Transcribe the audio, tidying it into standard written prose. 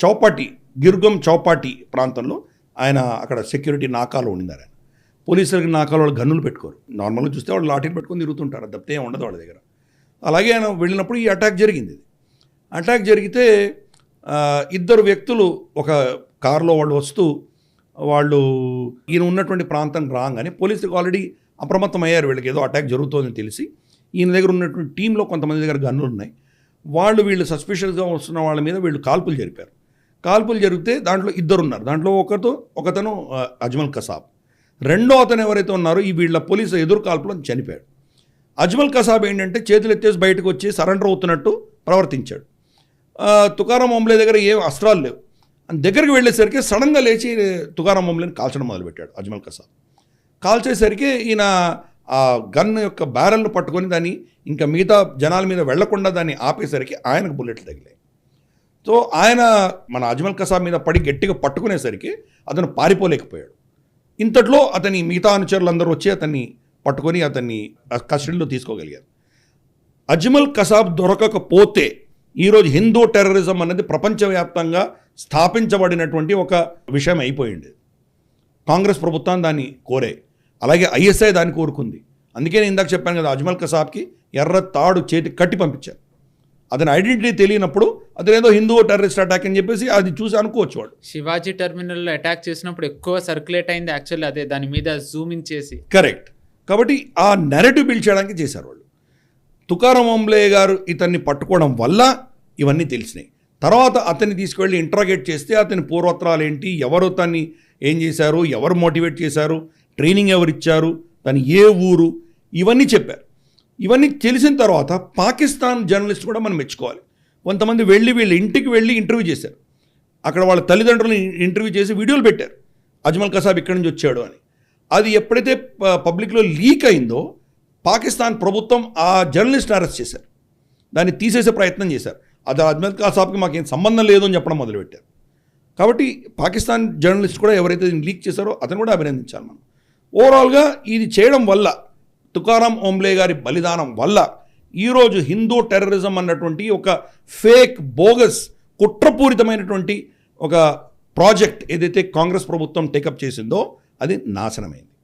చౌపాటి గిర్గం చౌపాటి ప్రాంతంలో ఆయన అక్కడ సెక్యూరిటీ నాకాలో ఉండినారు. ఆయన పోలీసులకి నాకాలో వాళ్ళు గన్నులు పెట్టుకోరు. నార్మల్గా చూస్తే వాళ్ళు లాఠీలు పెట్టుకొని తిరుగుతుంటారు, తప్పితే ఏం ఉండదు వాళ్ళ దగ్గర. అలాగే ఆయన వెళ్ళినప్పుడు ఈ అటాక్ జరిగింది. అటాక్ జరిగితే ఇద్దరు వ్యక్తులు ఒక కారులో వాళ్ళు వస్తూ వాళ్ళు ఈయన ఉన్నటువంటి ప్రాంతం రాగానే పోలీసులకు ఆల్రెడీ అప్రమత్తం అయ్యారు. వీళ్ళకి ఏదో అటాక్ జరుగుతుందని తెలిసి ఈయన దగ్గర ఉన్నటువంటి టీంలో కొంతమంది దగ్గర గన్నులు ఉన్నాయి. వీళ్ళు సస్పిషియస్గా వస్తున్న వాళ్ళ మీద వీళ్ళు కాల్పులు జరిపారు. కాల్పులు జరిగితే దాంట్లో ఇద్దరు ఉన్నారు. దాంట్లో ఒకతను అజ్మల్ కసాబ్, రెండో అతను ఎవరైతే ఉన్నారో ఈ వీళ్ళ పోలీసు ఎదురు కాల్పులో చనిపోయాడు. అజ్మల్ కసాబ్ ఏంటంటే చేతులు ఎత్తేసి బయటకు వచ్చి సరెండర్ అవుతున్నట్టు ప్రవర్తించాడు. తుకారాం ఓంబ్లే దగ్గర ఏం అస్త్రాలు లేవు. దగ్గరికి వెళ్ళేసరికి సడన్గా లేచి తుకారాం ఓంబ్లేని కాల్చడం మొదలుపెట్టాడు అజ్మల్ కసాబ్. కాల్చేసరికి ఈయన ఆ గన్ యొక్క బ్యారెల్ను పట్టుకొని దాన్ని ఇంకా మిగతా జనాల మీద వెళ్లకుండా దాన్ని ఆపేసరికి ఆయనకు బుల్లెట్లు తగిలాయి. సో ఆయన మన అజ్మల్ కసాబ్ మీద పడి గట్టిగా పట్టుకునేసరికి అతను పారిపోలేకపోయాడు. ఇంతట్లో అతని మిగతా అనుచరులందరూ వచ్చి అతన్ని పట్టుకొని అతన్ని కస్టడీలో తీసుకోగలిగారు. అజ్మల్ కసాబ్ దొరకకపోతే ఈరోజు హిందూ టెర్రరిజం అనేది ప్రపంచవ్యాప్తంగా స్థాపించబడినటువంటి ఒక విషయం అయిపోయింది. కాంగ్రెస్ ప్రభుత్వం దాన్ని కోరే, అలాగే ఐఎస్ఐ దాన్ని కోరుకుంది. అందుకే నేను ఇందాక చెప్పాను కదా, అజ్మల్ కసాబ్కి ఎర్ర తాడు చేతి కట్టి పంపించారు. అతని ఐడెంటిటీ తెలియనప్పుడు అతనేదో హిందూ టెర్రరిస్ట్ అటాక్ అని చెప్పేసి అది చూసి అనుకోవచ్చు. వాడు శివాజీ టెర్మినల్లో అటాక్ చేసినప్పుడు ఎక్కువ సర్క్యులేట్ అయింది యాక్చువల్లీ, అదే దాని మీద జూమ్ ఇన్ చేసి. కరెక్ట్. కాబట్టి ఆ నెరేటివ్ బిల్డ్ చేయడానికి చేశారు వాళ్ళు. తుకారాం ఓంబ్లే గారు ఇతన్ని పట్టుకోవడం వల్ల ఇవన్నీ తెలిసినాయి. తర్వాత అతన్ని తీసుకువెళ్ళి ఇంట్రాగేట్ చేస్తే అతని పూర్వత్రాలు ఏంటి, ఎవరు తన్ని ఏం చేశారు, ఎవరు మోటివేట్ చేశారు, ట్రైనింగ్ ఎవరు ఇచ్చారు, తను ఏ ఊరు, ఇవన్నీ చెప్పారు. ఇవన్నీ తెలిసిన తర్వాత పాకిస్తాన్ జర్నలిస్ట్ కూడా మనం మెచ్చుకోవాలి. కొంతమంది వీళ్ళ ఇంటికి వెళ్ళి ఇంటర్వ్యూ చేశారు. అక్కడ వాళ్ళ తల్లిదండ్రులను ఇంటర్వ్యూ చేసి వీడియోలు పెట్టారు, అజ్మల్ కసాబ్ ఇక్కడి నుంచి వచ్చాడు అని. అది ఎప్పుడైతే పబ్లిక్లో లీక్ అయిందో పాకిస్తాన్ ప్రభుత్వం ఆ జర్నలిస్ట్ని అరెస్ట్ చేశారు, దాన్ని తీసేసే ప్రయత్నం చేశారు. అది అజ్మల్ కసాబ్కి మాకేం సంబంధం లేదు అని చెప్పడం మొదలుపెట్టారు. కాబట్టి పాకిస్తాన్ జర్నలిస్ట్ కూడా ఎవరైతే దీన్ని లీక్ చేశారో అతను కూడా అభినందించాలి మనం. ఓవరాల్గా ఇది చేయడం వల్ల, తుకారాం ఓంబ్లే గారి బలిదానం వల్ల ఈరోజు హిందూ టెర్రరిజం అన్నటువంటి ఒక ఫేక్ బోగస్ కుట్రపూరితమైనటువంటి ఒక ప్రాజెక్ట్ ఏదైతే కాంగ్రెస్ ప్రభుత్వం టేకప్ చేసిందో అది నాశనమైంది.